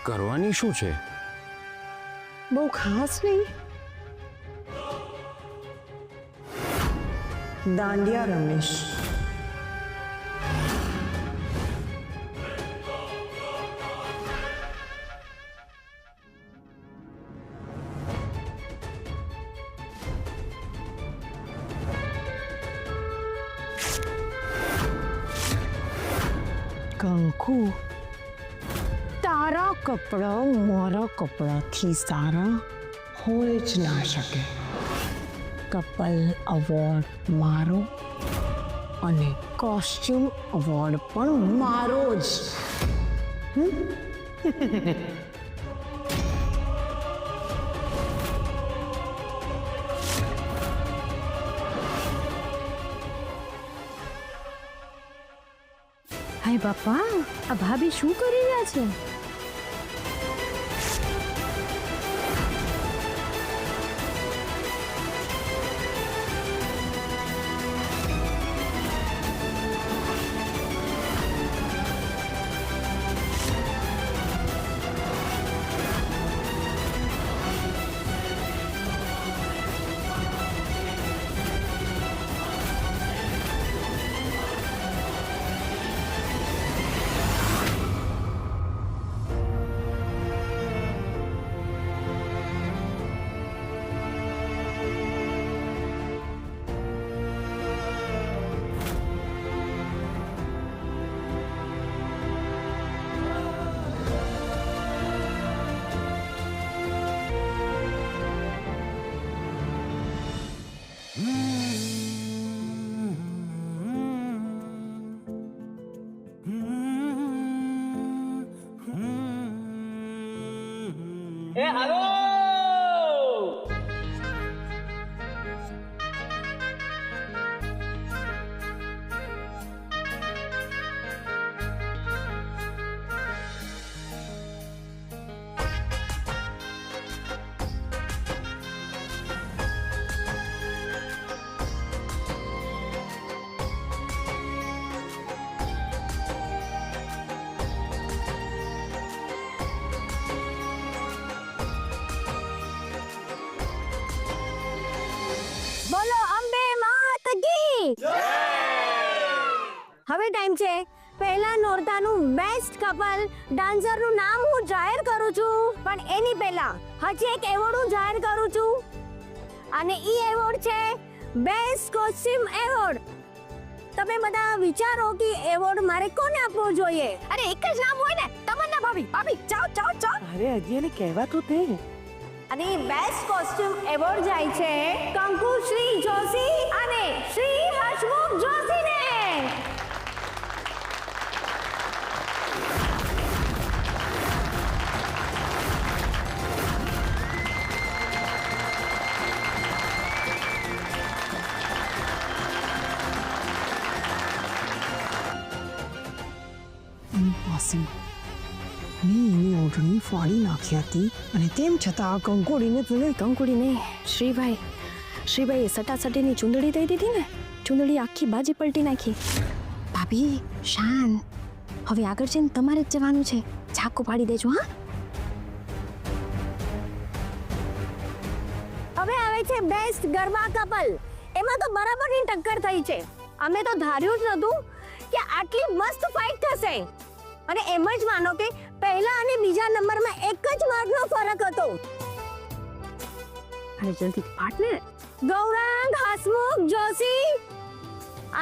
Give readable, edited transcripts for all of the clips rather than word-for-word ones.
કરવાની શું છે? બહુ ખાસ નહીં, દાંડિયા રમીશ. કંકુ, તારા કપડાં મારા કપડાથી સારા હોય જ ના શકે. કપલ અવોર્ડ મારો અને કોસ્ચ્યુમ અવોર્ડ પણ મારો જ. હાય બાપા, આ ભાભી શું કરી રહ્યા છે? એ હાલો બોલો અંબે માત કી જય. હવે ટાઈમ છે પહેલા નોરતાનું બેસ્ટ કપલ ડાન્સરનું નામ હું જાહેર કરું છું, પણ એની પહેલા હજી એક એવોર્ડ હું જાહેર કરું છું, અને ઈ એવોર્ડ છે બેસ્ટ કોસ્ચ્યુમ એવોર્ડ. તમે બધા વિચારો કે એવોર્ડ મારે કોને આપવો જોઈએ? અરે એક જ નામ હોય ને, તમન્ના ભાભી. ભાભી જાઓ જાઓ જાઓ. અરે હજી એને કહેવા તો તે. અને બેસ્ટ કોસ્ચ્યુમ એવોર્ડ જાય છે કંકુ શ્રી જોશી અને શ્રી હર્ષમુખ જોશીને. ઇમ્પોસિબલ. મેં એની ઓઢણી ફાડી નાખી હતી અને તેમ છતાં આ કંકોડીને તને કંકુડીને શ્રીભાઈએ સટાસટીની ચૂંદડી દઈ દીધી ને, ચૂંદડી આખી બાજી પલટી નાખી. ભાભી શાંત, હવે આગળ છે ને તમારે જ જવાનું છે. ઝાકો પાડી દેજો. હા, હવે આવે છે બેસ્ટ ગરબા કપલ. એમાં તો બરાબરની ટક્કર થઈ છે. અમે તો ધાર્યું જ નહોતું કે આટલી મસ્ત ફાઇટ થશે, અને એમ જ માનો કે પહેલા અને બીજા નંબરમાં એક જ માર્કનો ફરક હતો. અને જલ્દી પાર્ટનર ગૌરાંગ હસમુખ જોશી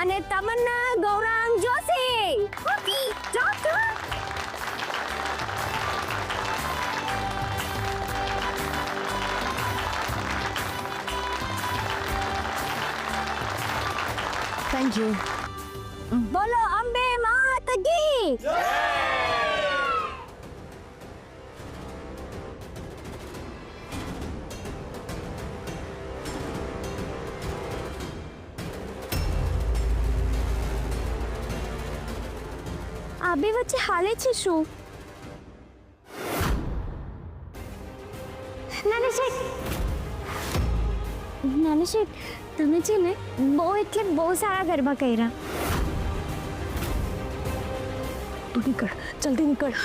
અને તમન્ના ગૌરાંગ જોશી. Thank you. બોલો અંબે માત કી જય. આ બે વચ્ચે હાલે છે શું? નાના શેઠ, તમે છે ને બહુ એટલે બહુ સારા ગરબા કર્યા. તું નીકળ, જલ્દી નીકળ.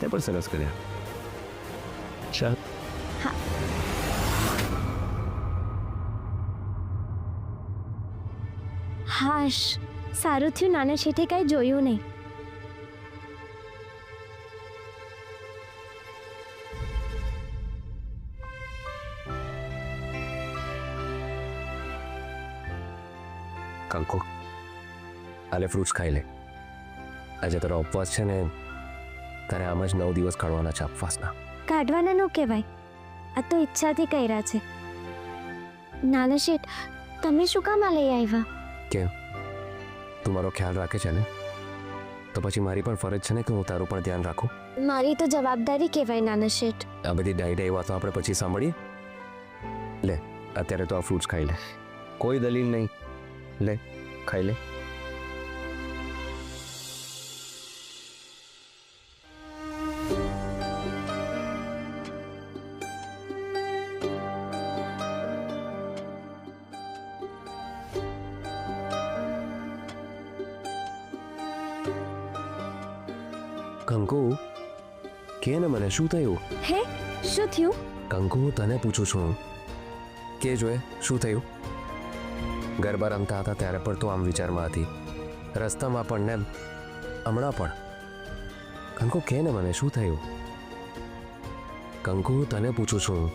તે પણ સરસ કર્યા. ચાલ. હાશ, સારું થયું નાના શેઠે કાંઈ જોયું નહીં. કંકુ, આલે ફ્રૂટ્સ ખાઈ લે. આજે તારો ઉપવાસ છે ને, તારે આમ જ 9 દિવસ કાઢવાના છે ઉપવાસના. કાઢવાના નો કહેવાય, આ તો ઈચ્છાથી કર્યા છે. નાના શેઠ, તમે શું કામ આ લઈ આવ્યા? કેમ, તું મારો ખ્યાલ રાખે છે ને, તો પછી મારી પણ ફરજ છે ને કે હું તારું પણ ધ્યાન રાખું. મારી તો જવાબદારી કહેવાય નાના શેઠ. આ બધી ડાઈ વાતો આપણે પછી સાંભળીએ. લે, અત્યારે તો આ ફ્રૂટ્સ ખાઈ લે, કોઈ દલીલ નહીં. લે, ખાઈ લે. કંકુ, કે ને મને શું થયું? હે, શું થયું? કંકુ, તને પૂછું છું, કે જોએ શું થયું? ગરબા રમતા હતા ત્યારે પણ તો આમ વિચારમાં હતી, રસ્તામાં પણ ને હમણાં પણ. કંકુ, કે ને મને શું થયું? કંકુ, તને પૂછું છું,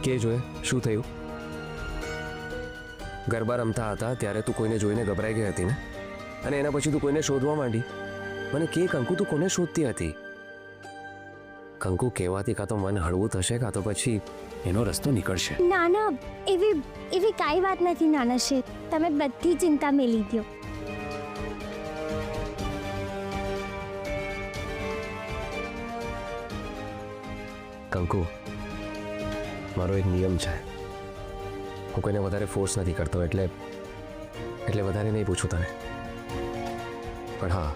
કે જોએ શું થયું? ગરબા રમતા હતા ત્યારે તું કોઈને જોઈને ગભરાઈ ગઈ હતી ને, અને એના પછી તું કોઈને શોધવા માંડી. મને કે કંકુ, તું કોને શોધતી હતી? કંકુ, કહેવાથી કાં તો મન હળવું થશે, કાં તો પછી એનો રસ્તો નીકળશે. ના ના, એવી કાંઈ વાત નથી નાના શેઠ, તમે બધી ચિંતા મેલી દો. કંકુ, મારો એક નિયમ છે, હું કોઈને વધારે ફોર્સ નથી કરતો, એટલે વધારે નહીં પૂછું તને. પણ હા,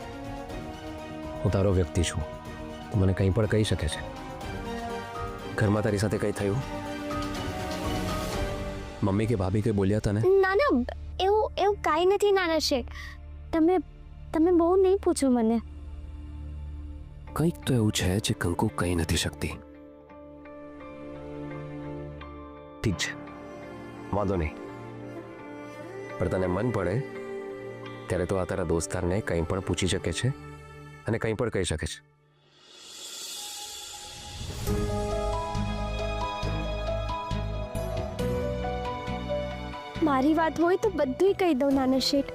હું તારો વ્યક્તિ છું, તું મને કંઈ પણ કહી શકે છે. ઘરમાં તારી સાથે કંઈ થયું? મમ્મી કે ભાભી કંઈ બોલ્યા તને? ના ના, એવું કાંઈ નથી નાના શેઠ. તમે બહુ નહીં પૂછો મને. કંઈક તો એવું છે જે કંકુ કહી નથી શકતી. ઠીક છે, વાંધો નહીં, પણ તને મન પડે ત્યારે તો આ તારા દોસ્તારને કંઈ પણ પૂછી શકે છે અને કંઈ પણ કહી શકે છે. મારી વાત હોય તો બધુંય કહી દઉં નાના શેઠ,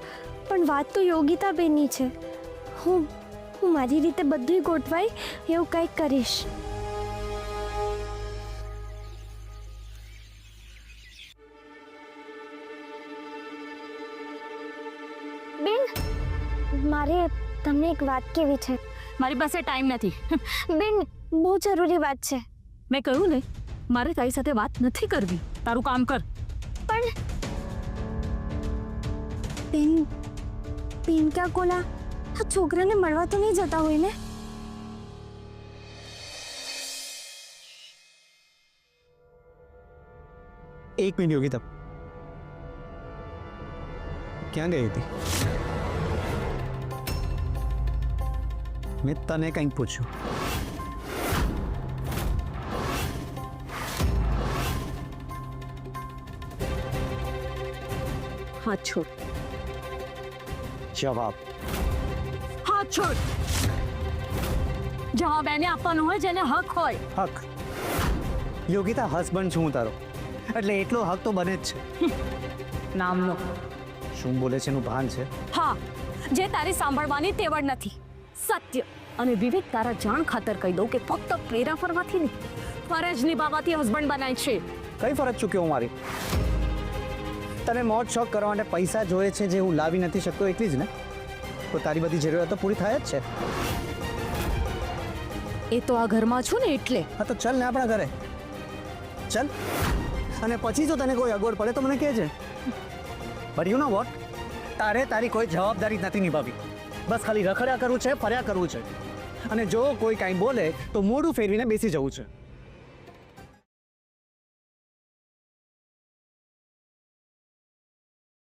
પણ વાત તો યોગિતાબેનની છે. હું મારી રીતે બધુંય ગોઠવાય એવું કંઈક કરીશ. બેન, મારે તમને એક વાત કહેવી છે. મારી પાસે ટાઈમ નથી. બેન, બહુ જરૂરી વાત છે. મેં કહ્યું ને, મારે તારી સાથે વાત નથી કરવી. તારું કામ કર. પણ બેન ક્યાં કોલા આ છોકરાને મળવા તો નહીં જતા હોય ને? એક મિનિટ યોગિતા, ક્યાં ગઈ હતી? મેં તને કંઈક પૂછ્યું. હાથ છોડ. જવાબ. હાથ છોડ. જવાબ એને આપવાનો હોય જેને હક હોય. હક? યોગિતા, હસબન્ડ છું હું તારો, એટલે એટલો હક તો બને જ છે. નામનો. શું બોલે છે એનું ભાન છે? હા, જે તારી સાંભળવાની તેવડ નથી. સત્ય અને વિવેક તારા જાણ ખાતર કહી દઉં કે ફક્ત પ્રેરા ફરવાથી નહીં, ફરજ નિભાવવાથી હસબન્ડ બનાય છે. કઈ ફરજ ચૂક્યો હું મારી? તને મોજ શોખ કરવા માટે પૈસા જોઈએ છે જે હું લાવી નથી શકતો એટલી જ ને? તો તારી બધી જરૂરિયાતો પૂરી થાય જ છે. એ તો આ ઘરમાં છું ને એટલે. હા તો ચાલ ને આપણા ઘરે ચાલ, અને પછી જો તને કોઈ અગવડ પડે તો મને કહેજે. બટ યુ નો વોટ, તારે તારી કોઈ જવાબદારી નથી નિભાવી. બસ ખાલી રખડ્યા કરવું છે, ફર્યા કરવું છે, અને જો કોઈ કાંઈ બોલે તો મોઢું ફેરવીને બેસી જવું છે.